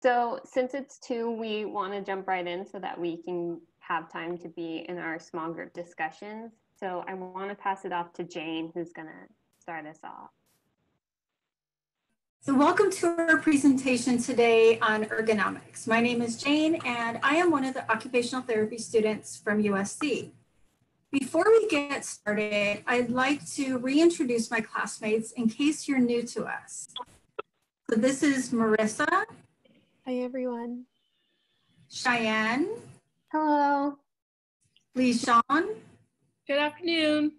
So since it's 2, we want to jump right in so that we can have time to be in our small group discussions. So I want to pass it off to Jane, who's going to start us off. So welcome to our presentation today on ergonomics. My name is Jane, and I am one of the occupational therapy students from USC. Before we get started, I'd like to reintroduce my classmates in case you're new to us. So this is Marissa. Hi, everyone. Cheyenne. Hello. Lee-Shawn. Good afternoon.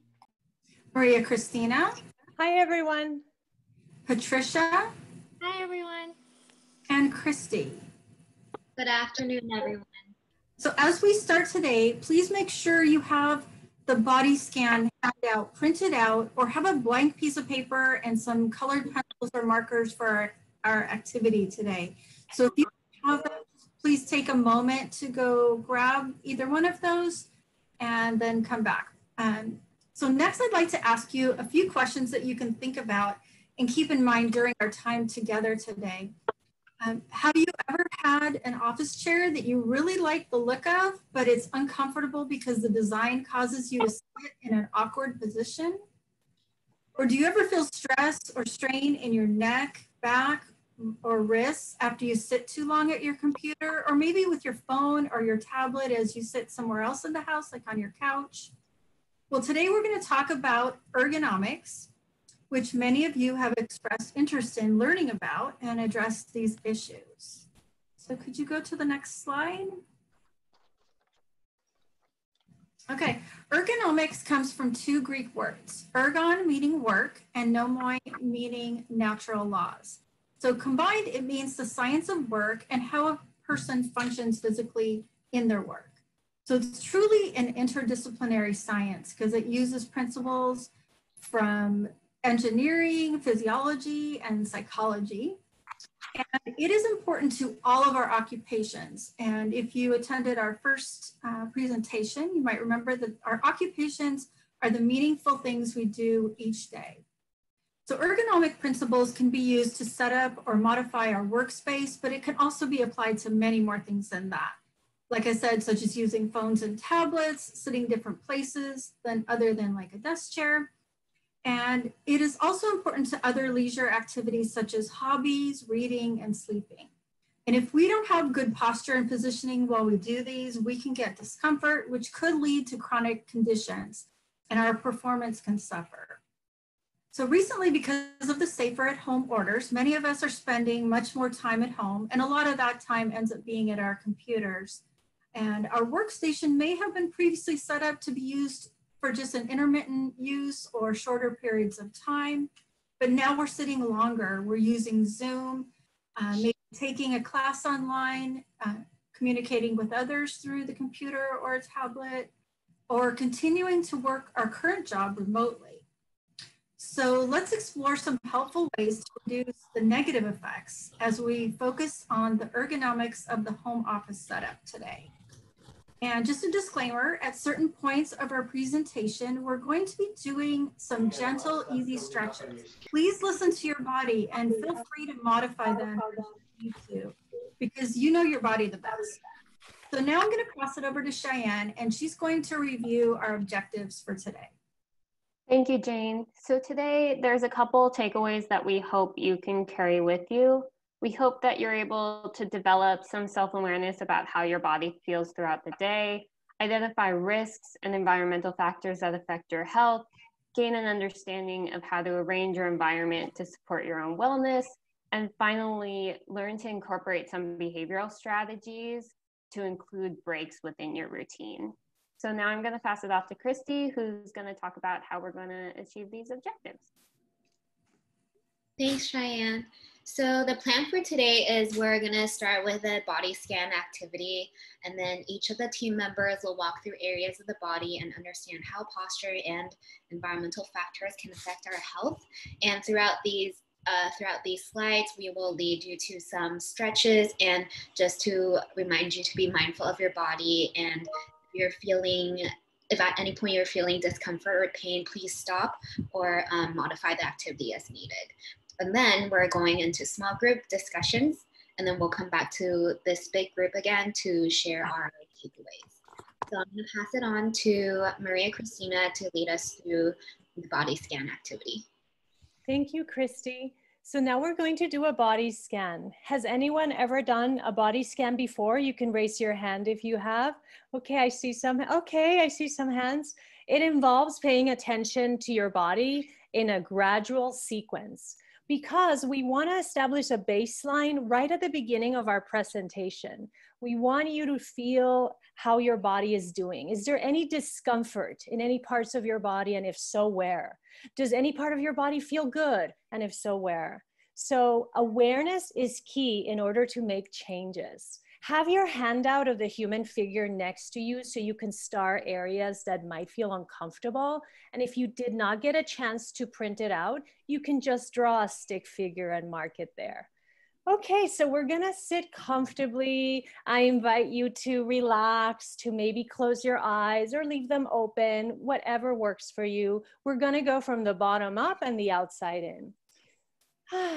Maria Christina. Hi, everyone. Patricia. Hi, everyone. And Christy. Good afternoon, everyone. So as we start today, please make sure you have the body scan handout printed out or have a blank piece of paper and some colored pencils or markers for our activity today. So if you have that, please take a moment to go grab either one of those and then come back. So next, I'd like to ask you a few questions that you can think about and keep in mind during our time together today. Have you ever had an office chair that you really like the look of, but it's uncomfortable because the design causes you to sit in an awkward position? Or do you ever feel stress or strain in your neck, back, or wrists after you sit too long at your computer, or maybe with your phone or your tablet as you sit somewhere else in the house, like on your couch? Well, today we're going to talk about ergonomics, which many of you have expressed interest in learning about and address these issues. So could you go to the next slide? Okay, ergonomics comes from 2 Greek words, ergon meaning work and nomoi meaning natural laws. So combined, it means the science of work and how a person functions physically in their work. So it's truly an interdisciplinary science because it uses principles from engineering, physiology, and psychology. And it is important to all of our occupations. And if you attended our first presentation, you might remember that our occupations are the meaningful things we do each day. So ergonomic principles can be used to set up or modify our workspace, but it can also be applied to many more things than that. Like I said, such as using phones and tablets, sitting different places other than like a desk chair. And it is also important to other leisure activities such as hobbies, reading, and sleeping. And if we don't have good posture and positioning while we do these, we can get discomfort, which could lead to chronic conditions, and our performance can suffer. So recently, because of the safer at home orders, many of us are spending much more time at home, and a lot of that time ends up being at our computers. And our workstation may have been previously set up to be used for just an intermittent use or shorter periods of time, but now we're sitting longer. We're using Zoom, maybe taking a class online, communicating with others through the computer or a tablet, or continuing to work our current job remotely. So let's explore some helpful ways to reduce the negative effects as we focus on the ergonomics of the home office setup today. And just a disclaimer, at certain points of our presentation, we're going to be doing some gentle, easy stretches. Please listen to your body and feel free to modify them if you need to, because you know your body the best. So now I'm going to pass it over to Cheyenne, and she's going to review our objectives for today. Thank you, Jane. So today there's a couple takeaways that we hope you can carry with you. We hope that you're able to develop some self-awareness about how your body feels throughout the day, identify risks and environmental factors that affect your health, gain an understanding of how to arrange your environment to support your own wellness, and finally, learn to incorporate some behavioral strategies to include breaks within your routine. So now I'm going to pass it off to Christy, who's going to talk about how we're going to achieve these objectives. Thanks, Cheyenne. So the plan for today is we're going to start with a body scan activity, and then each of the team members will walk through areas of the body and understand how posture and environmental factors can affect our health. And throughout these slides, we will lead you to some stretches and just to remind you to be mindful of your body. And if at any point you're feeling discomfort or pain, please stop or modify the activity as needed. And then we're going into small group discussions. and then we'll come back to this big group again to share our takeaways. So I'm going to pass it on to Maria Cristina to lead us through the body scan activity. Thank you, Christy. So now we're going to do a body scan. Has anyone ever done a body scan before? You can raise your hand if you have. Okay, I see some hands. It involves paying attention to your body in a gradual sequence because we want to establish a baseline right at the beginning of our presentation. We want you to feel how your body is doing. Is there any discomfort in any parts of your body? And if so, where? Does any part of your body feel good? And if so, where? So awareness is key in order to make changes. Have your handout of the human figure next to you so you can star areas that might feel uncomfortable. And if you did not get a chance to print it out, you can just draw a stick figure and mark it there. Okay, so we're gonna sit comfortably. I invite you to relax, to maybe close your eyes or leave them open, whatever works for you. We're gonna go from the bottom up and the outside in.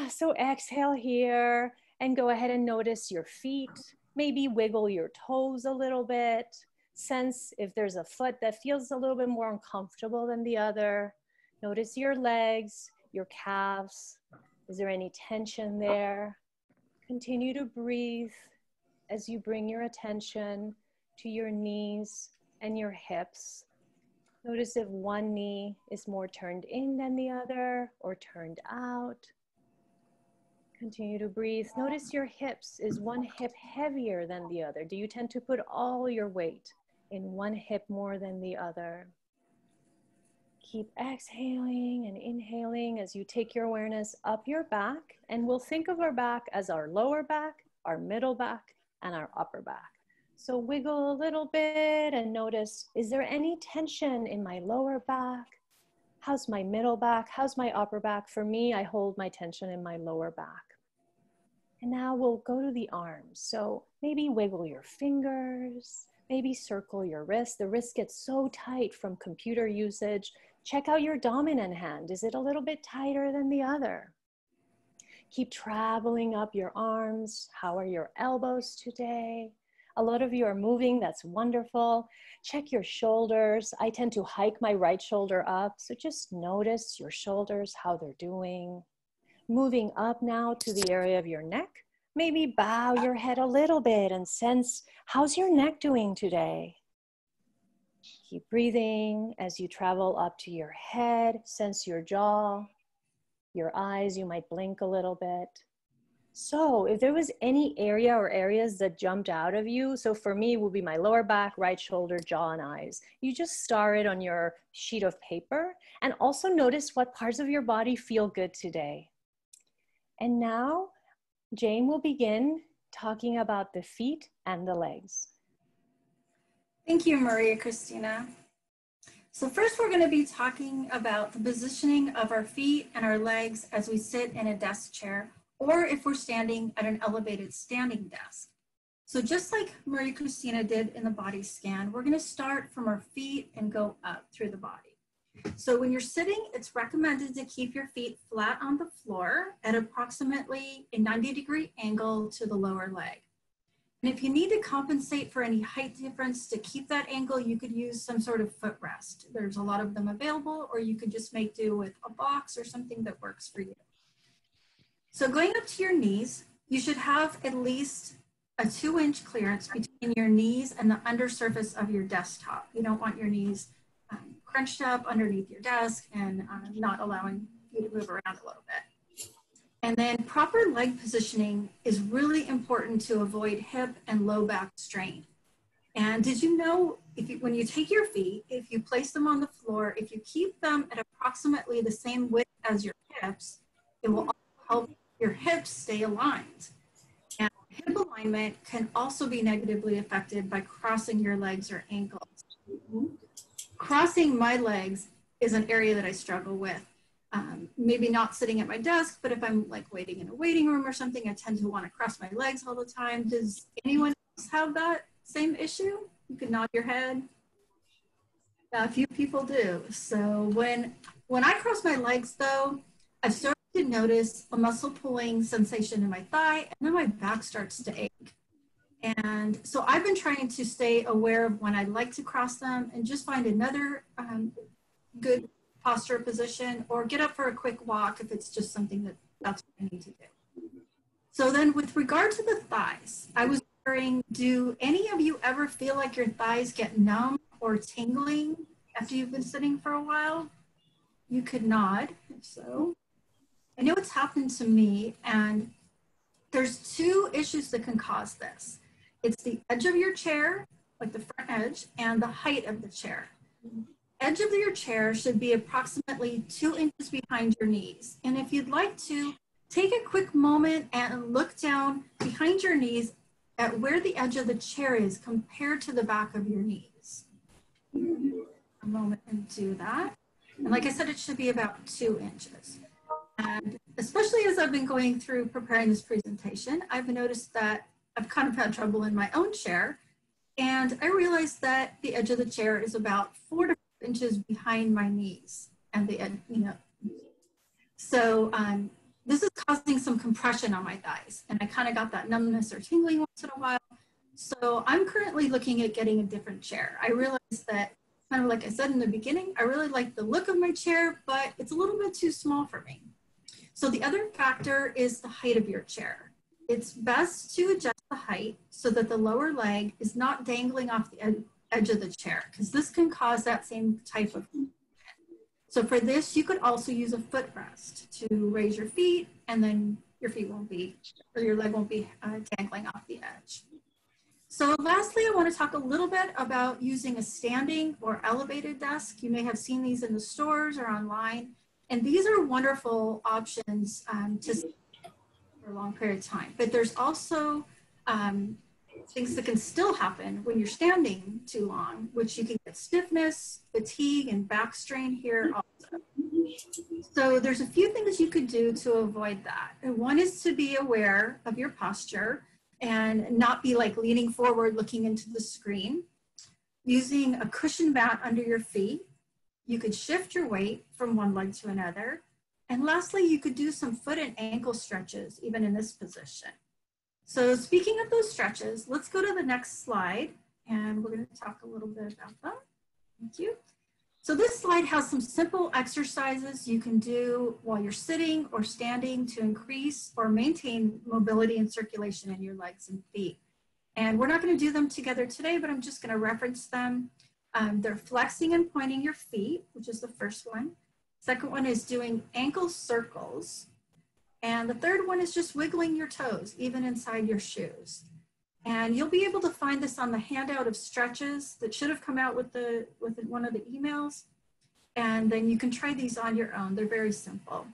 So exhale here and go ahead and notice your feet. Maybe wiggle your toes a little bit. Sense if there's a foot that feels a little bit more uncomfortable than the other. Notice your legs, your calves. Is there any tension there? Continue to breathe as you bring your attention to your knees and your hips. Notice if one knee is more turned in than the other or turned out. Continue to breathe. Notice your hips. Is one hip heavier than the other? Do you tend to put all your weight in one hip more than the other? Keep exhaling and inhaling as you take your awareness up your back, and we'll think of our back as our lower back, our middle back, and our upper back. So wiggle a little bit and notice, is there any tension in my lower back? How's my middle back? How's my upper back? For me, I hold my tension in my lower back. And now we'll go to the arms. So maybe wiggle your fingers, maybe circle your wrist. The wrist gets so tight from computer usage. Check out your dominant hand. Is it a little bit tighter than the other? Keep traveling up your arms. How are your elbows today? A lot of you are moving. That's wonderful. Check your shoulders. I tend to hike my right shoulder up. So just notice your shoulders, how they're doing. Moving up now to the area of your neck. Maybe bow your head a little bit and sense, how's your neck doing today? Keep breathing as you travel up to your head. Sense your jaw, your eyes. You might blink a little bit. So if there was any area or areas that jumped out of you, so for me it would be my lower back, right shoulder, jaw, and eyes. You just star it on your sheet of paper and also notice what parts of your body feel good today. And now Jane will begin talking about the feet and the legs. Thank you, Maria Cristina. So first we're going to be talking about the positioning of our feet and our legs as we sit in a desk chair, or if we're standing at an elevated standing desk. So just like Maria Cristina did in the body scan, we're going to start from our feet and go up through the body. So when you're sitting, it's recommended to keep your feet flat on the floor at approximately a 90-degree angle to the lower leg. And if you need to compensate for any height difference to keep that angle, you could use some sort of footrest. There's a lot of them available, or you could just make do with a box or something that works for you. So going up to your knees, you should have at least a 2-inch clearance between your knees and the undersurface of your desktop. You don't want your knees crunched up underneath your desk and not allowing you to move around a little bit. And then proper leg positioning is really important to avoid hip and low back strain. And did you know, when you take your feet, if you place them on the floor, if you keep them at approximately the same width as your hips, it will help your hips stay aligned. And hip alignment can also be negatively affected by crossing your legs or ankles. Crossing my legs is an area that I struggle with. Maybe not sitting at my desk, but if I'm like waiting in a waiting room or something, I tend to want to cross my legs all the time. Does anyone else have that same issue? You can nod your head. A few people do. So when I cross my legs though, I've started could notice a muscle pulling sensation in my thigh, and then my back starts to ache. And so I've been trying to stay aware of when I'd like to cross them and just find another good posture position, or get up for a quick walk if it's just something that's what I need to do. So then with regard to the thighs, I was wondering, do any of you ever feel like your thighs get numb or tingling after you've been sitting for a while? You could nod if so. I know it's happened to me, and there's two issues that can cause this. It's the edge of your chair, like the front edge, and the height of the chair. Edge of your chair should be approximately 2 inches behind your knees. And if you'd like to, take a quick moment and look down behind your knees at where the edge of the chair is compared to the back of your knees. A moment and do that. And like I said, it should be about 2 inches. And especially as I've been going through preparing this presentation, I've noticed that I've kind of had trouble in my own chair. And I realized that the edge of the chair is about 4 to 5 inches behind my knees and the edge, So this is causing some compression on my thighs. And I kind of got that numbness or tingling once in a while. So I'm currently looking at getting a different chair. I realized that, kind of like I said in the beginning, I really like the look of my chair, but it's a little bit too small for me. So the other factor is the height of your chair. It's best to adjust the height so that the lower leg is not dangling off the edge of the chair, because this can cause that same type of. So for this, you could also use a footrest to raise your feet, and then your feet won't be, or your leg won't be dangling off the edge. So lastly, I want to talk a little bit about using a standing or elevated desk. You may have seen these in the stores or online, and these are wonderful options to sit for a long period of time. But there's also things that can still happen when you're standing too long, which you can get stiffness, fatigue, and back strain here also. So there's a few things you could do to avoid that. And one is to be aware of your posture and not be like leaning forward looking into the screen. Using a cushion mat under your feet, you could shift your weight from one leg to another. And lastly, you could do some foot and ankle stretches, even in this position. So speaking of those stretches, let's go to the next slide, and we're going to talk a little bit about them. Thank you. So this slide has some simple exercises you can do while you're sitting or standing to increase or maintain mobility and circulation in your legs and feet. And we're not going to do them together today, but I'm just going to reference them. They're flexing and pointing your feet, which is the first one. Second one is doing ankle circles. And the third one is just wiggling your toes, even inside your shoes. And you'll be able to find this on the handout of stretches that should have come out with one of the emails. And then you can try these on your own. They're very simple.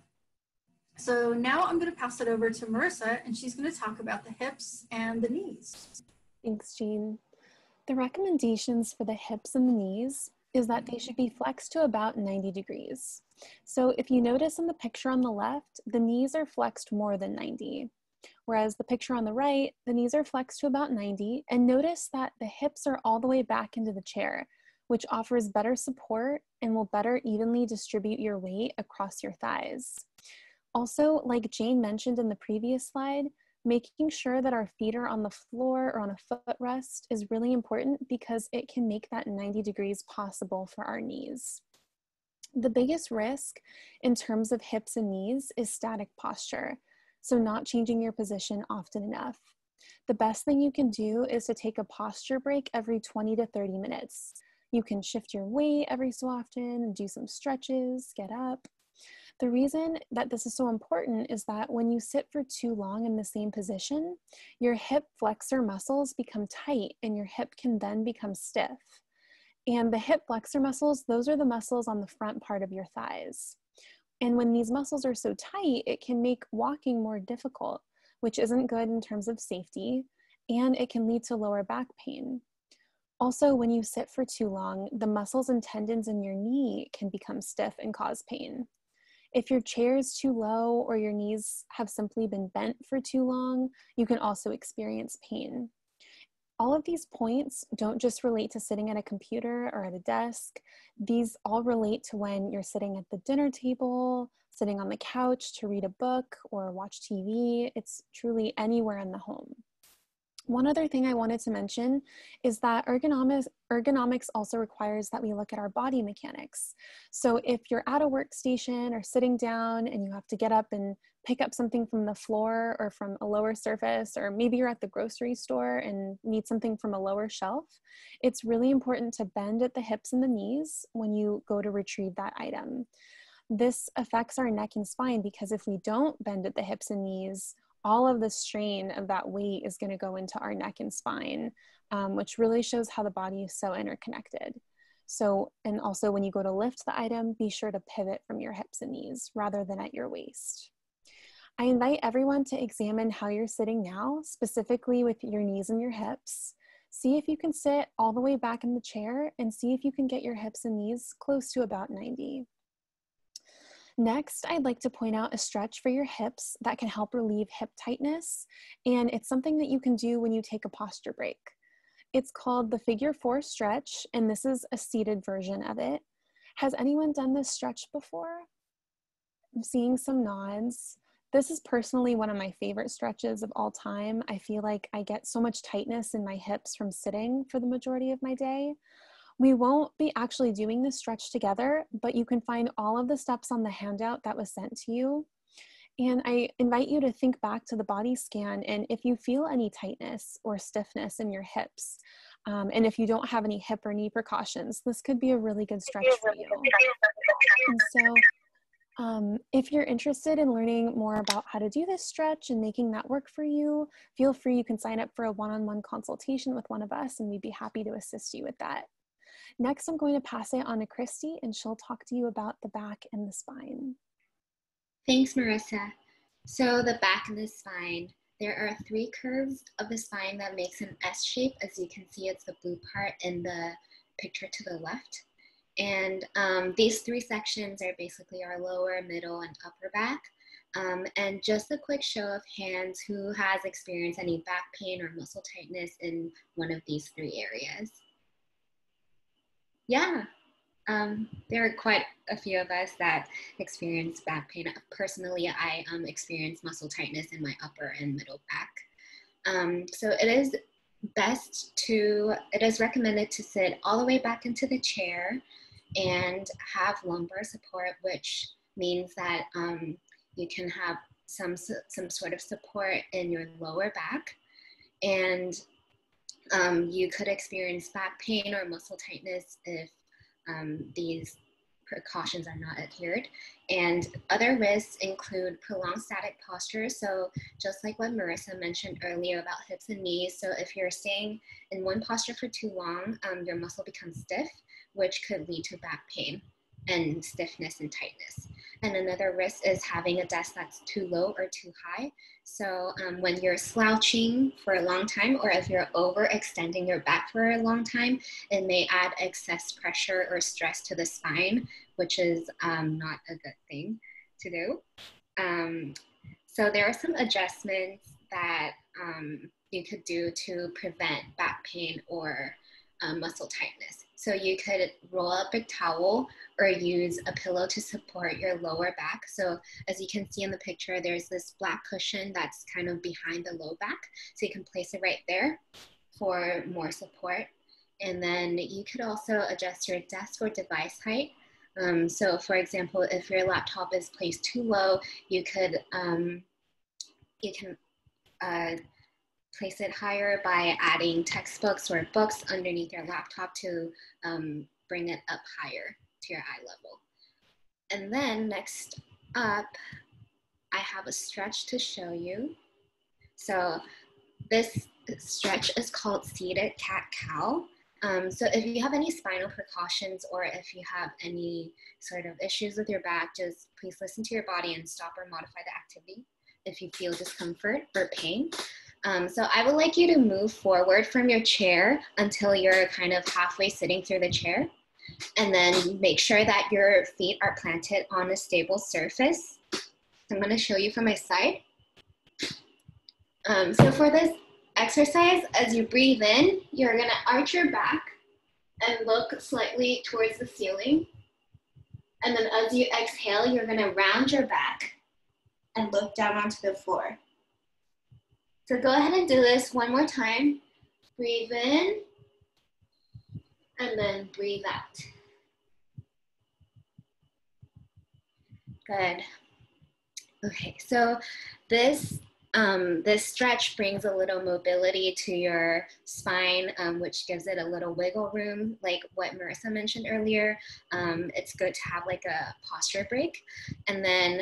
So now I'm going to pass it over to Marissa, and she's going to talk about the hips and the knees. Thanks, Jean. The recommendations for the hips and the knees is that they should be flexed to about 90 degrees. So if you notice in the picture on the left, the knees are flexed more than 90. Whereas the picture on the right, the knees are flexed to about 90, and notice that the hips are all the way back into the chair, which offers better support and will better evenly distribute your weight across your thighs. Also, like Jane mentioned in the previous slide, making sure that our feet are on the floor or on a footrest is really important because it can make that 90 degrees possible for our knees. The biggest risk in terms of hips and knees is static posture. So not changing your position often enough. The best thing you can do is to take a posture break every 20 to 30 minutes. You can shift your weight every so often, do some stretches, get up. The reason that this is so important is that when you sit for too long in the same position, your hip flexor muscles become tight and your hip can then become stiff. And the hip flexor muscles, those are the muscles on the front part of your thighs. And when these muscles are so tight, it can make walking more difficult, which isn't good in terms of safety, and it can lead to lower back pain. Also, when you sit for too long, the muscles and tendons in your knee can become stiff and cause pain. If your chair is too low or your knees have simply been bent for too long, you can also experience pain. All of these points don't just relate to sitting at a computer or at a desk. These all relate to when you're sitting at the dinner table, sitting on the couch to read a book or watch TV. It's truly anywhere in the home. One other thing I wanted to mention is that ergonomics also requires that we look at our body mechanics. So if you're at a workstation or sitting down and you have to get up and pick up something from the floor or from a lower surface, or maybe you're at the grocery store and need something from a lower shelf, it's really important to bend at the hips and the knees when you go to retrieve that item. This affects our neck and spine because if we don't bend at the hips and knees, all of the strain of that weight is going to go into our neck and spine, which really shows how the body is so interconnected. So, and also when you go to lift the item, be sure to pivot from your hips and knees rather than at your waist. I invite everyone to examine how you're sitting now, specifically with your knees and your hips. See if you can sit all the way back in the chair and see if you can get your hips and knees close to about 90. Next, I'd like to point out a stretch for your hips that can help relieve hip tightness, and it's something that you can do when you take a posture break. It's called the Figure 4 stretch, and this is a seated version of it. Has anyone done this stretch before? I'm seeing some nods. This is personally one of my favorite stretches of all time. I feel like I get so much tightness in my hips from sitting for the majority of my day. We won't be actually doing this stretch together, but you can find all of the steps on the handout that was sent to you. And I invite you to think back to the body scan, and if you feel any tightness or stiffness in your hips, and if you don't have any hip or knee precautions, this could be a really good stretch for you. And so if you're interested in learning more about how to do this stretch and making that work for you, feel free, you can sign up for a one-on-one consultation with one of us, and we'd be happy to assist you with that. Next, I'm going to pass it on to Christy, and she'll talk to you about the back and the spine. Thanks, Marissa. So the back and the spine, there are 3 curves of the spine that makes an S shape. As you can see, it's the blue part in the picture to the left. And these 3 sections are basically our lower, middle, and upper back. And just a quick show of hands, who has experienced any back pain or muscle tightness in one of these 3 areas? Yeah, there are quite a few of us that experience back pain. Personally, I experience muscle tightness in my upper and middle back. So it is recommended to sit all the way back into the chair and have lumbar support, which means that you can have some sort of support in your lower back. And you could experience back pain or muscle tightness if these precautions are not adhered. And other risks include prolonged static posture. So just like what Marissa mentioned earlier about hips and knees, so if you're staying in one posture for too long, your muscle becomes stiff, which could lead to back pain and stiffness and tightness. And another risk is having a desk that's too low or too high. So when you're slouching for a long time, or if you're overextending your back for a long time, it may add excess pressure or stress to the spine, which is not a good thing to do. So there are some adjustments that you could do to prevent back pain or muscle tightness. So you could roll up a towel or use a pillow to support your lower back. So as you can see in the picture, there's this black cushion that's kind of behind the low back. So you can place it right there for more support. And then you could also adjust your desk or device height. So for example, if your laptop is placed too low, you can place it higher by adding textbooks or books underneath your laptop to bring it up higher to your eye level. And then next up, I have a stretch to show you. So this stretch is called seated cat-cow. So if you have any spinal precautions or if you have any sort of issues with your back, just please listen to your body and stop or modify the activity if you feel discomfort or pain. So I would like you to move forward from your chair until you're kind of halfway sitting through the chair. And then make sure that your feet are planted on a stable surface. So I'm going to show you from my side. So for this exercise, as you breathe in, you're going to arch your back and look slightly towards the ceiling. And then as you exhale, you're gonna round your back and look down onto the floor. So go ahead and do this one more time. Breathe in, and then breathe out. Good. Okay, so this stretch brings a little mobility to your spine, which gives it a little wiggle room, like what Marissa mentioned earlier. It's good to have like a posture break. And then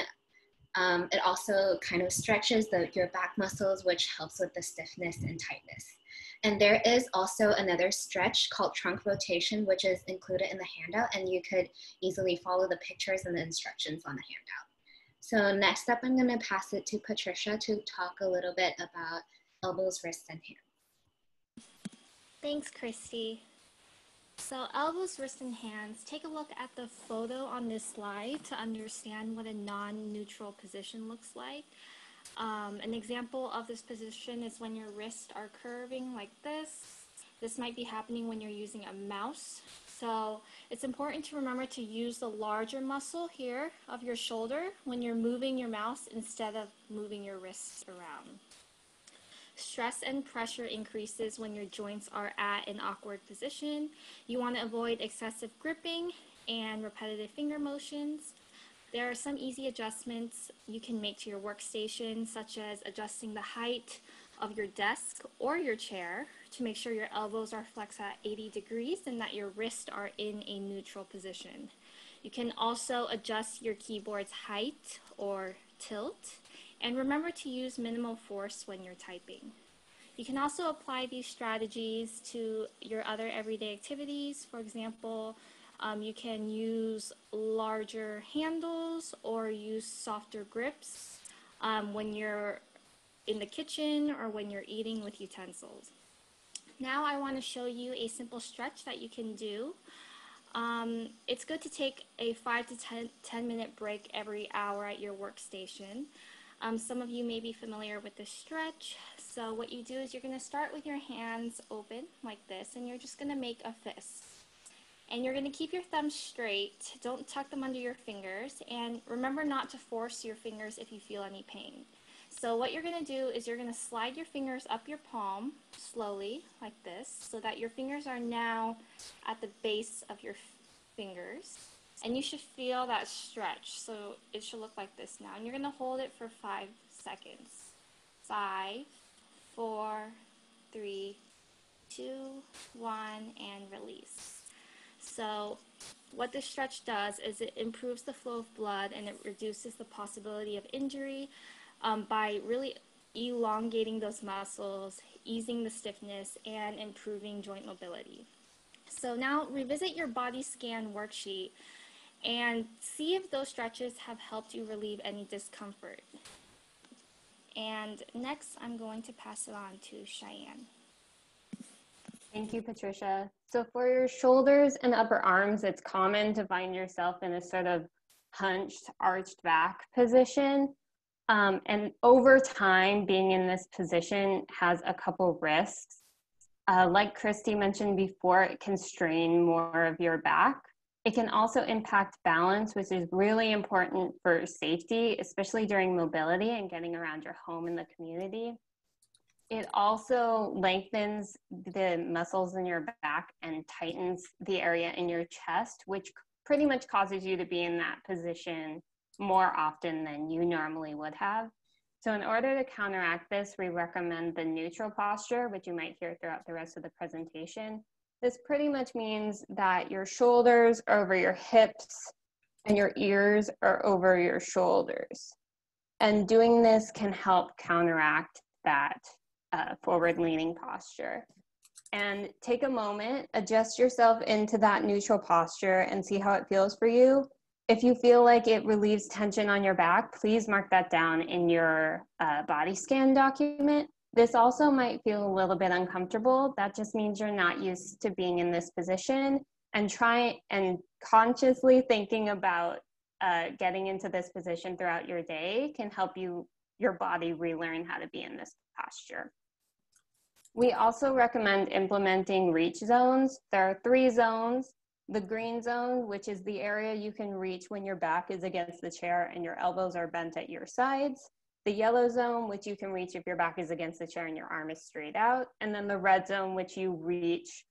it also kind of stretches your back muscles, which helps with the stiffness and tightness. And there is also another stretch called trunk rotation, which is included in the handout, and you could easily follow the pictures and the instructions on the handout. So next up, I'm gonna pass it to Patricia to talk a little bit about elbows, wrists, and hands. Thanks, Christy. So elbows, wrists, and hands, take a look at the photo on this slide to understand what a non-neutral position looks like. An example of this position is when your wrists are curving like this. This might be happening when you're using a mouse. So it's important to remember to use the larger muscle here of your shoulder when you're moving your mouse instead of moving your wrists around. Stress and pressure increases when your joints are at an awkward position. You want to avoid excessive gripping and repetitive finger motions. There are some easy adjustments you can make to your workstation, such as adjusting the height of your desk or your chair to make sure your elbows are flexed at 80 degrees and that your wrists are in a neutral position. You can also adjust your keyboard's height or tilt, and remember to use minimal force when you're typing. You can also apply these strategies to your other everyday activities. For example, you can use larger handles or use softer grips when you're in the kitchen or when you're eating with utensils. Now I want to show you a simple stretch that you can do. It's good to take a 5 to 10 minute break every hour at your workstation. Some of you may be familiar with this stretch. So what you do is you're going to start with your hands open like this, and you're just going to make a fist. And you're going to keep your thumbs straight. Don't tuck them under your fingers. And remember not to force your fingers if you feel any pain. So what you're going to do is you're going to slide your fingers up your palm slowly like this so that your fingers are now at the base of your fingers. And you should feel that stretch. So it should look like this now. And you're going to hold it for 5 seconds. 5, 4, 3, 2, 1, and release. So what this stretch does is it improves the flow of blood and it reduces the possibility of injury by really elongating those muscles, easing the stiffness, and improving joint mobility. So now revisit your body scan worksheet and see if those stretches have helped you relieve any discomfort. And next, I'm going to pass it on to Cheyenne. Thank you, Patricia. So for your shoulders and upper arms, it's common to find yourself in a sort of hunched, arched back position. And over time, being in this position has a couple risks. Like Christy mentioned before, it can strain more of your back. It can also impact balance, which is really important for safety, especially during mobility and getting around your home and the community. It also lengthens the muscles in your back and tightens the area in your chest, which pretty much causes you to be in that position more often than you normally would have. So in order to counteract this, we recommend the neutral posture, which you might hear throughout the rest of the presentation. This pretty much means that your shoulders are over your hips and your ears are over your shoulders. And doing this can help counteract that forward-leaning posture. And take a moment, adjust yourself into that neutral posture and see how it feels for you. If you feel like it relieves tension on your back, please mark that down in your body scan document. This also might feel a little bit uncomfortable. That just means you're not used to being in this position, and try and consciously thinking about getting into this position throughout your day can help your body relearn how to be in this posture. We also recommend implementing reach zones. There are 3 zones. The green zone, which is the area you can reach when your back is against the chair and your elbows are bent at your sides. The yellow zone, which you can reach if your back is against the chair and your arm is straight out. And then the red zone, which you reach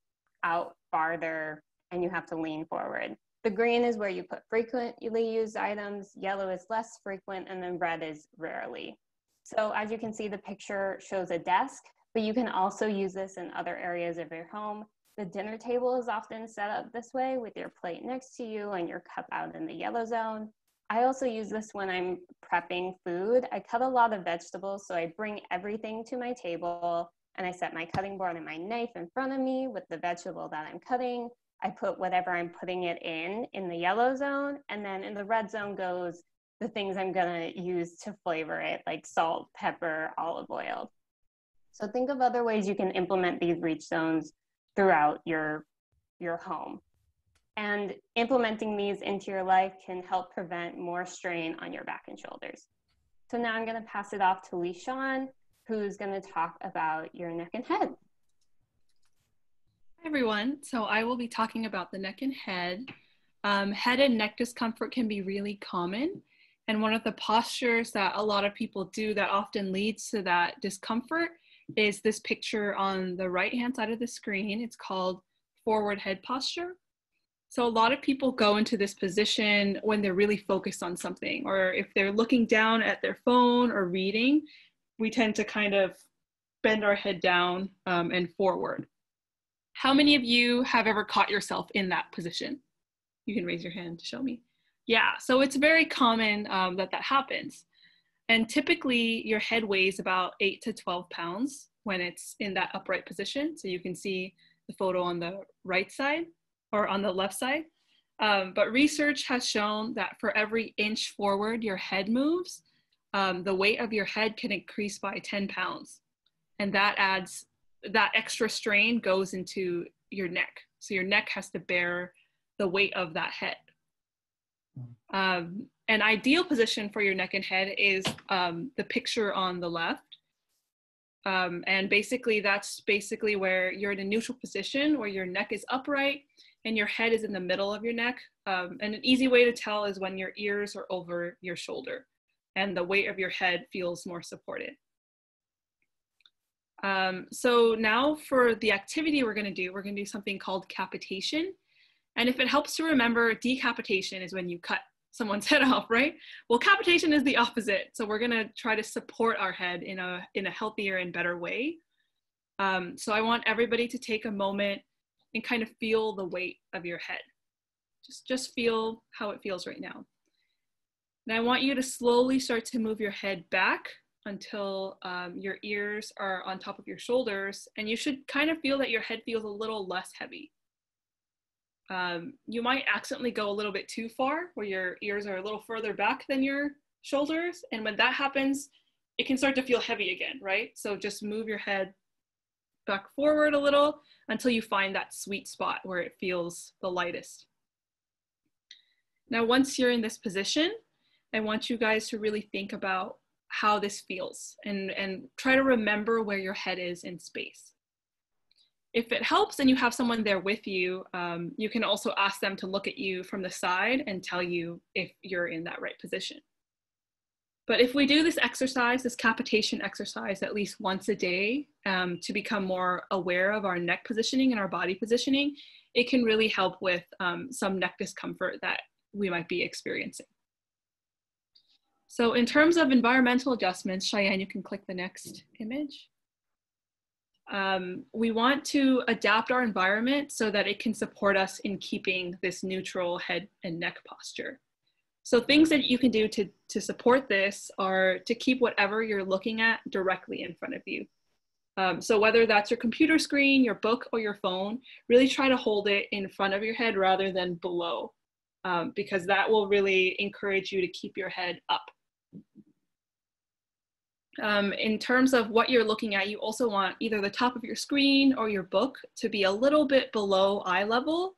out farther and you have to lean forward. The green is where you put frequently used items, yellow is less frequent, and then red is rarely. So as you can see, the picture shows a desk, but you can also use this in other areas of your home. The dinner table is often set up this way with your plate next to you and your cup out in the yellow zone. I also use this when I'm prepping food. I cut a lot of vegetables, so I bring everything to my table and I set my cutting board and my knife in front of me with the vegetable that I'm cutting. I put whatever I'm putting it in the yellow zone, and then in the red zone goes the things I'm gonna use to flavor it, like salt, pepper, olive oil. So think of other ways you can implement these reach zones throughout your home. And implementing these into your life can help prevent more strain on your back and shoulders. So now I'm gonna pass it off to Lishan, who's gonna talk about your neck and head. Hi everyone, so I will be talking about the neck and head. Head and neck discomfort can be really common, and one of the postures that a lot of people do that often leads to that discomfort is this picture on the right hand side of the screen. It's called forward head posture. So a lot of people go into this position when they're really focused on something, or if they're looking down at their phone or reading, we tend to kind of bend our head down and forward. How many of you have ever caught yourself in that position? You can raise your hand to show me. Yeah, so it's very common that happens. And typically your head weighs about 8 to 12 pounds when it's in that upright position. So you can see the photo on the right side or on the left side. But research has shown that for every inch forward your head moves, the weight of your head can increase by 10 pounds. And that extra strain goes into your neck. So your neck has to bear the weight of that head. An ideal position for your neck and head is the picture on the left. And basically that's where you're in a neutral position where your neck is upright and your head is in the middle of your neck. And an easy way to tell is when your ears are over your shoulder and the weight of your head feels more supported. So now for the activity we're gonna do something called capitation. And if it helps to remember, decapitation is when you cut someone's head off, right? Well, capitation is the opposite. So we're gonna try to support our head in a healthier and better way. So I want everybody to take a moment and kind of feel the weight of your head. Just feel how it feels right now. And I want you to slowly start to move your head back until your ears are on top of your shoulders, and you should kind of feel that your head feels a little less heavy. You might accidentally go a little bit too far where your ears are a little further back than your shoulders, and when that happens, it can start to feel heavy again, right? So just move your head back forward a little until you find that sweet spot where it feels the lightest. Now, once you're in this position, I want you guys to really think about how this feels and try to remember where your head is in space. If it helps and you have someone there with you, you can also ask them to look at you from the side and tell you if you're in that right position. But if we do this exercise, this capitation exercise at least once a day to become more aware of our neck positioning and our body positioning, it can really help with some neck discomfort that we might be experiencing. So in terms of environmental adjustments, Cheyenne, you can click the next image. We want to adapt our environment so that it can support us in keeping this neutral head and neck posture. So things that you can do to support this are to keep whatever you're looking at directly in front of you. So whether that's your computer screen, your book, or your phone, really try to hold it in front of your head rather than below, because that will really encourage you to keep your head up. In terms of what you're looking at, you also want either the top of your screen or your book to be a little bit below eye level.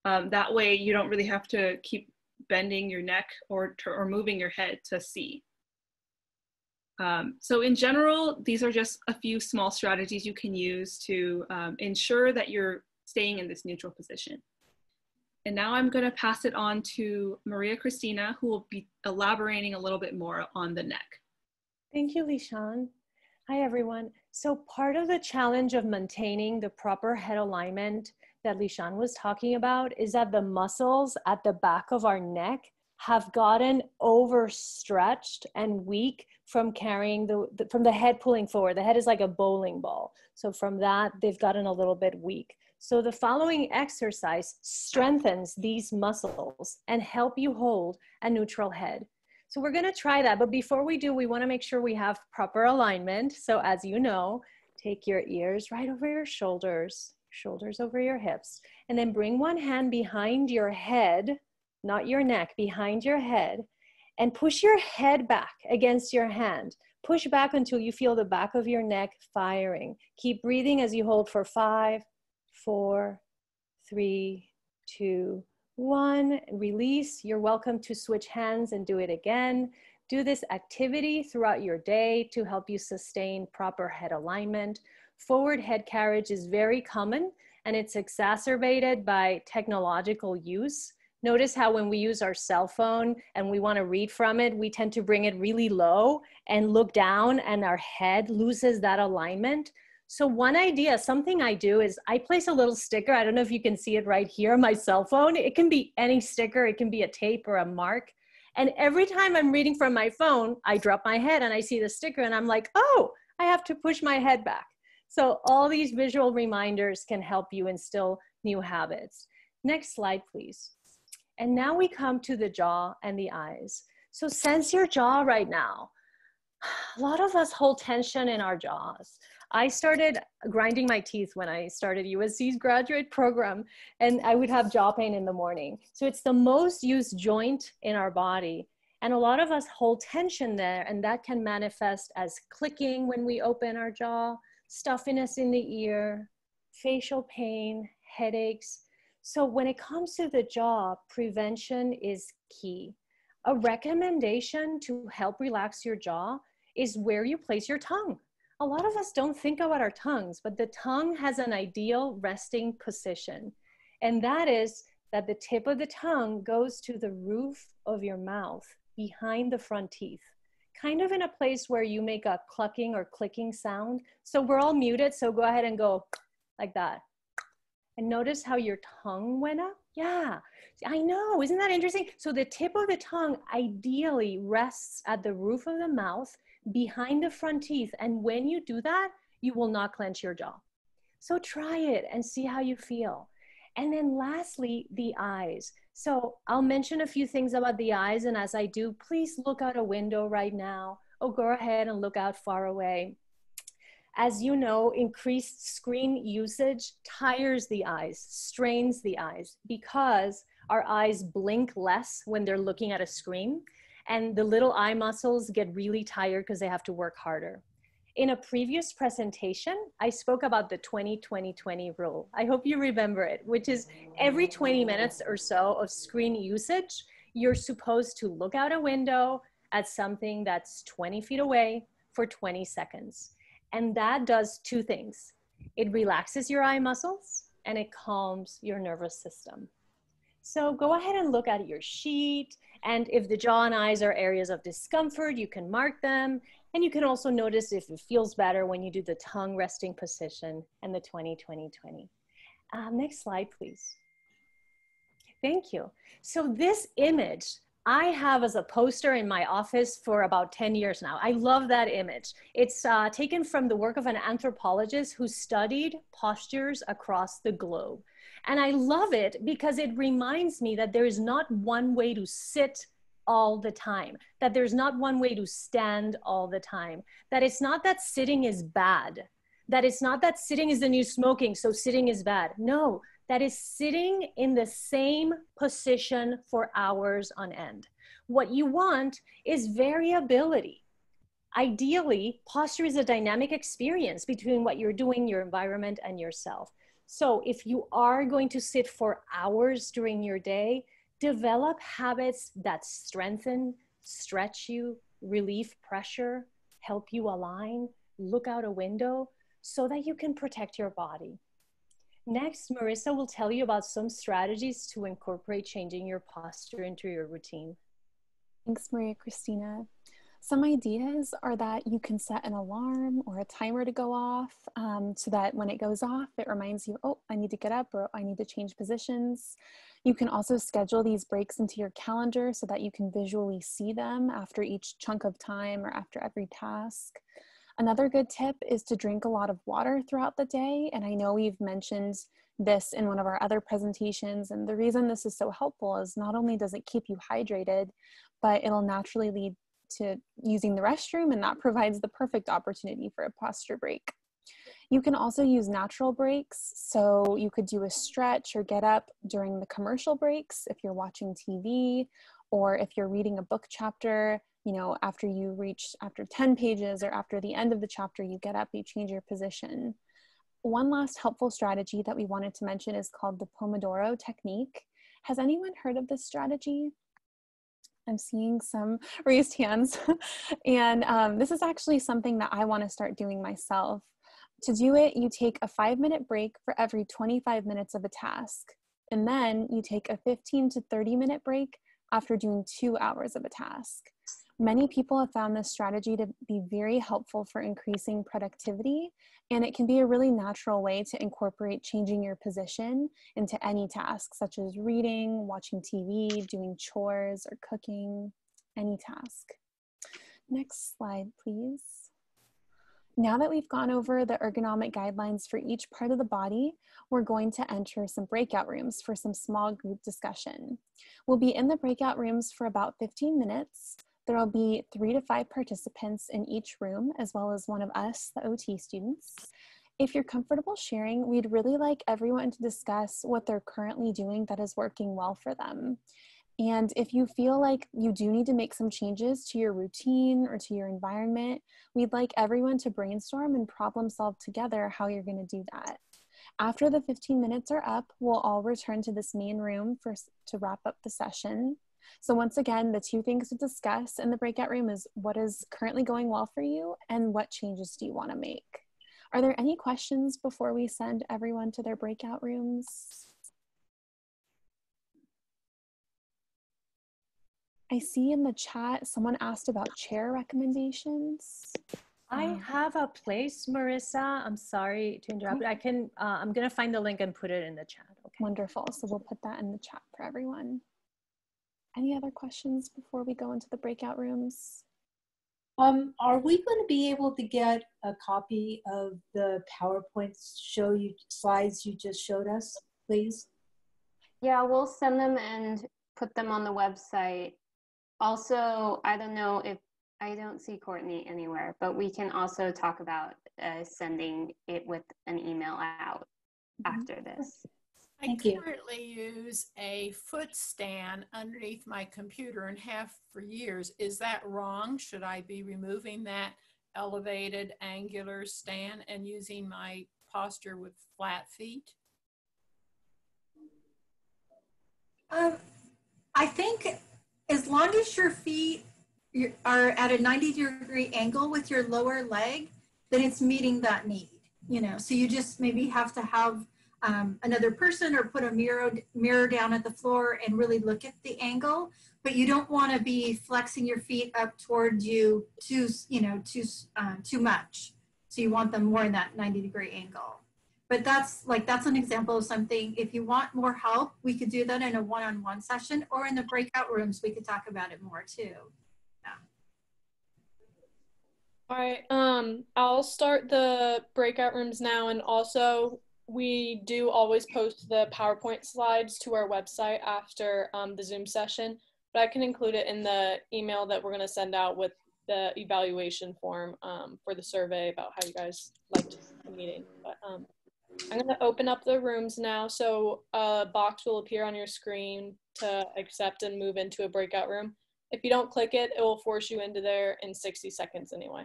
That way you don't really have to keep bending your neck or moving your head to see. So in general, these are just a few small strategies you can use to ensure that you're staying in this neutral position. And now I'm going to pass it on to Maria Cristina, who will be elaborating a little bit more on the neck. Thank you, Lishan. Hi, everyone. So part of the challenge of maintaining the proper head alignment that Lishan was talking about is that the muscles at the back of our neck have gotten overstretched and weak from carrying from the head pulling forward. The head is like a bowling ball. So from that, they've gotten a little bit weak. So the following exercise strengthens these muscles and help you hold a neutral head. So we're gonna try that, but before we do, we wanna make sure we have proper alignment. So as you know, take your ears right over your shoulders, shoulders over your hips, and then bring one hand behind your head, not your neck, behind your head, and push your head back against your hand. Push back until you feel the back of your neck firing. Keep breathing as you hold for 5, 4, 3, 2, 1. Release. You're welcome to switch hands and do it again. Do this activity throughout your day to help you sustain proper head alignment. Forward head carriage is very common and it's exacerbated by technological use. Notice how when we use our cell phone and we want to read from it, we tend to bring it really low and look down and our head loses that alignment. So one idea, something I do is I place a little sticker. I don't know if you can see it right here on my cell phone. It can be any sticker. It can be a tape or a mark. And every time I'm reading from my phone, I drop my head and I see the sticker and I'm like, oh, I have to push my head back. So all these visual reminders can help you instill new habits. Next slide, please. And now we come to the jaw and the eyes. So sense your jaw right now. A lot of us hold tension in our jaws. I started grinding my teeth when I started USC's graduate program, and I would have jaw pain in the morning. So it's the most used joint in our body. And a lot of us hold tension there, and that can manifest as clicking when we open our jaw, stuffiness in the ear, facial pain, headaches. So when it comes to the jaw, prevention is key. A recommendation to help relax your jaw is where you place your tongue. A lot of us don't think about our tongues, but the tongue has an ideal resting position. And that is that the tip of the tongue goes to the roof of your mouth behind the front teeth, kind of in a place where you make a clucking or clicking sound. So we're all muted, so go ahead and go like that. And notice how your tongue went up? Yeah, I know, isn't that interesting? So the tip of the tongue ideally rests at the roof of the mouth behind the front teeth. And when you do that, you will not clench your jaw. So try it and see how you feel. And then lastly, the eyes. So I'll mention a few things about the eyes. And as I do, please look out a window right now, or go ahead and look out far away. As you know, increased screen usage tires the eyes, strains the eyes, because our eyes blink less when they're looking at a screen, and the little eye muscles get really tired because they have to work harder. In a previous presentation, I spoke about the 20-20-20 rule. I hope you remember it, which is every 20 minutes or so of screen usage, you're supposed to look out a window at something that's 20 feet away for 20 seconds. And that does two things. It relaxes your eye muscles and it calms your nervous system. So go ahead and look at your sheet. And if the jaw and eyes are areas of discomfort, you can mark them. And you can also notice if it feels better when you do the tongue resting position and the 20-20-20. Next slide, please. Thank you. So this image I have as a poster in my office for about 10 years now. I love that image. It's taken from the work of an anthropologist who studied postures across the globe. And I love it because it reminds me that there is not one way to sit all the time, that there's not one way to stand all the time, that it's not that sitting is bad, that it's not that sitting is the new smoking, so sitting is bad. No, that is sitting in the same position for hours on end. What you want is variability. Ideally, posture is a dynamic experience between what you're doing, your environment, and yourself. So if you are going to sit for hours during your day, develop habits that strengthen, stretch you, relieve pressure, help you align, look out a window, so that you can protect your body. Next, Marissa will tell you about some strategies to incorporate changing your posture into your routine. Thanks, Maria Christina. Some ideas are that you can set an alarm or a timer to go off so that when it goes off, it reminds you, oh, I need to get up or I need to change positions. You can also schedule these breaks into your calendar so that you can visually see them after each chunk of time or after every task. Another good tip is to drink a lot of water throughout the day. And I know we've mentioned this in one of our other presentations. And the reason this is so helpful is not only does it keep you hydrated, but it'll naturally lead to using the restroom, and that provides the perfect opportunity for a posture break. You can also use natural breaks. So you could do a stretch or get up during the commercial breaks if you're watching TV, or if you're reading a book chapter, you know, after 10 pages or after the end of the chapter, you get up, you change your position. One last helpful strategy that we wanted to mention is called the Pomodoro technique. Has anyone heard of this strategy? I'm seeing some raised hands. And this is actually something that I want to start doing myself. To do it, you take a 5-minute break for every 25 minutes of a task. And then you take a 15 to 30-minute break after doing 2 hours of a task. Many people have found this strategy to be very helpful for increasing productivity, and it can be a really natural way to incorporate changing your position into any task, such as reading, watching TV, doing chores, or cooking, any task. Next slide, please. Now that we've gone over the ergonomic guidelines for each part of the body, we're going to enter some breakout rooms for some small group discussion. We'll be in the breakout rooms for about 15 minutes. There will be 3 to 5 participants in each room, as well as one of us, the OT students. If you're comfortable sharing, we'd really like everyone to discuss what they're currently doing that is working well for them. And if you feel like you do need to make some changes to your routine or to your environment, we'd like everyone to brainstorm and problem solve together how you're going to do that. After the 15 minutes are up, we'll all return to this main room to wrap up the session. So once again, the 2 things to discuss in the breakout room is what is currently going well for you and what changes do you want to make. Are there any questions before we send everyone to their breakout rooms? I see in the chat someone asked about chair recommendations. I have a place, Marissa. I'm sorry to interrupt. I can, I'm going to find the link and put it in the chat. Okay. Wonderful. So we'll put that in the chat for everyone. Any other questions before we go into the breakout rooms? Are we going to be able to get a copy of the PowerPoint slides you just showed us, please? Yeah, we'll send them and put them on the website. Also, I don't know if I don't see Courtney anywhere, but we can also talk about sending it with an email out after this. I currently use a foot stand underneath my computer and have for years. Is that wrong? Should I be removing that elevated angular stand and using my posture with flat feet? I think as long as your feet are at a 90-degree angle with your lower leg, then it's meeting that need, you know. So you just maybe have to have another person or put a mirror down at the floor and really look at the angle, but you don't want to be flexing your feet up towards you too much. So you want them more in that 90-degree angle. But that's an example of something. If you want more help, we could do that in a one-on-one session, or in the breakout rooms, we could talk about it more too. Yeah. All right, I'll start the breakout rooms now, and also we do always post the PowerPoint slides to our website after the Zoom session, but I can include it in the email that we're going to send out with the evaluation form for the survey about how you guys liked the meeting. But I'm going to open up the rooms now. So a box will appear on your screen to accept and move into a breakout room. If you don't click it, it will force you into there in 60 seconds anyway.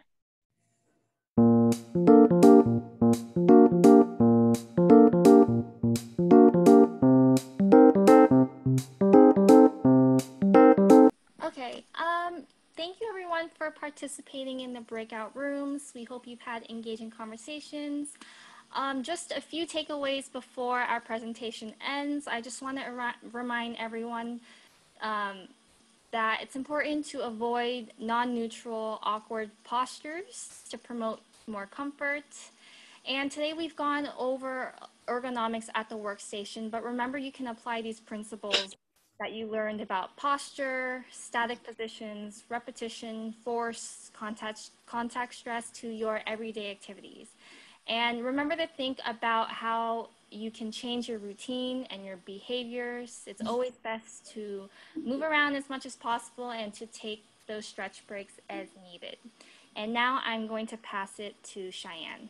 Okay, thank you everyone for participating in the breakout rooms. We hope you've had engaging conversations. Just a few takeaways before our presentation ends. I just want to remind everyone that it's important to avoid non-neutral, awkward postures to promote more comfort. And today we've gone over ergonomics at the workstation, but remember you can apply these principles that you learned about posture, static positions, repetition, force, contact stress to your everyday activities. And remember to think about how you can change your routine and your behaviors. It's always best to move around as much as possible and to take those stretch breaks as needed. And now I'm going to pass it to Cheyenne.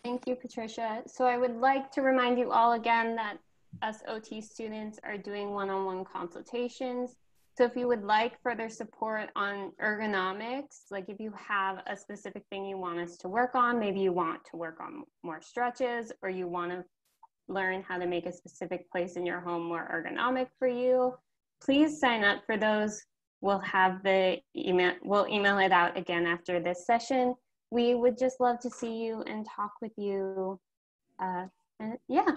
Thank you, Patricia. So I would like to remind you all again that us OT students are doing one-on-one consultations. So if you would like further support on ergonomics, like if you have a specific thing you want us to work on, maybe you want to work on more stretches, or you want to learn how to make a specific place in your home more ergonomic for you, please sign up for those. We'll have the email, we'll email it out again after this session. We would just love to see you and talk with you. And yeah.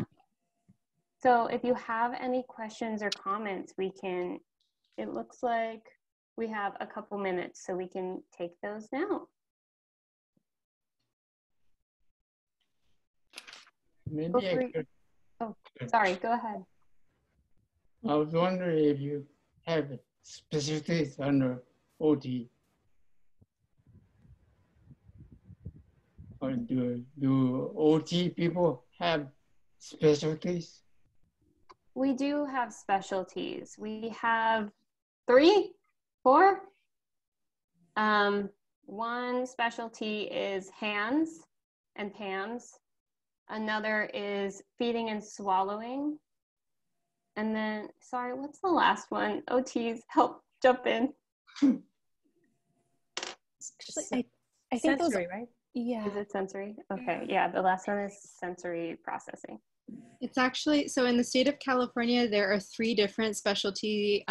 So if you have any questions or comments, we can, it looks like we have a couple minutes, so we can take those now. Maybe I could. Oh, sorry, go ahead. I was wondering if you have specialties under OT. Or do OT people have specialties? We do have specialties. We have 3, 4. One specialty is hands and PAMs. Another is feeding and swallowing. And then, sorry, what's the last one? OTs, help jump in. Actually, I think sensory, those, right? yeah. Is it sensory? Okay, yeah, the last one is sensory processing. It's actually, so in the state of California, there are 3 different specialty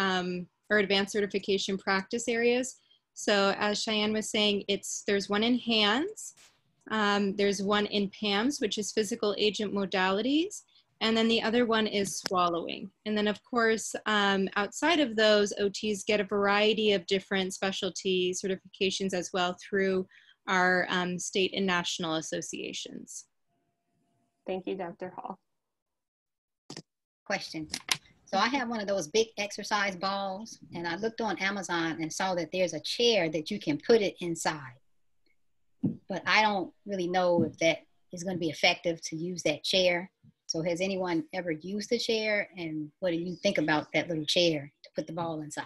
or advanced certification practice areas. So as Cheyenne was saying, there's one in hands, there's one in PAMS, which is physical agent modalities, and then the other one is swallowing. And then of course, outside of those, OTs get a variety of different specialty certifications as well through our state and national associations. Thank you, Dr. Hall. Question. So I have one of those big exercise balls, and I looked on Amazon and saw that there's a chair that you can put it inside. But I don't really know if that is going to be effective to use that chair. So has anyone ever used the chair, and what do you think about that little chair to put the ball inside?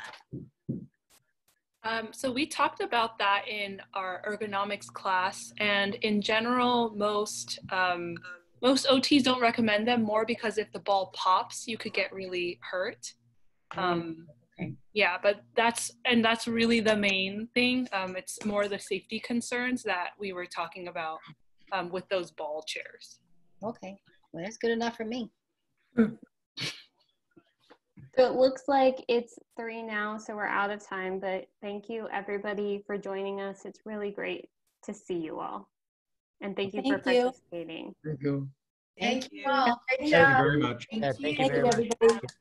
So we talked about that in our ergonomics class, and in general, most OTs don't recommend them, more because if the ball pops, you could get really hurt. Yeah, but that's really the main thing. It's more the safety concerns that we were talking about with those ball chairs. Okay, well, that's good enough for me. So it looks like it's 3 now, so we're out of time, but thank you everybody for joining us. It's really great to see you all. And thank you for participating. Thank you. Thank you all. Great Thank you job. very much. Thank you very much.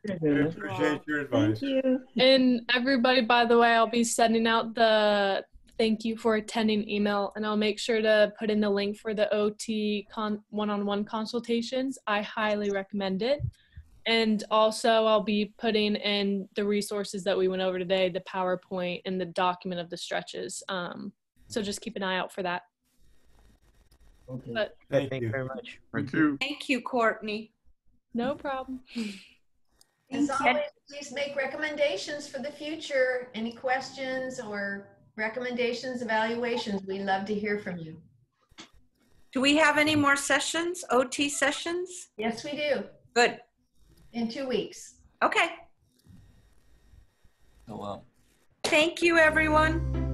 I appreciate your advice. Thank you. And everybody, by the way, I'll be sending out the thank you for attending email, and I'll make sure to put in the link for the OT one-on-one consultations. I highly recommend it. And also I'll be putting in the resources that we went over today, the PowerPoint and the document of the stretches. So just keep an eye out for that. Okay. But Thank you very much. Thank you. Thank you, Courtney. no problem. As always, please make recommendations for the future. Any questions or recommendations, evaluations, we love to hear from you. Do we have any more sessions, OT sessions? Yes, we do. Good. In 2 weeks. Okay. Oh, wow. Thank you, everyone.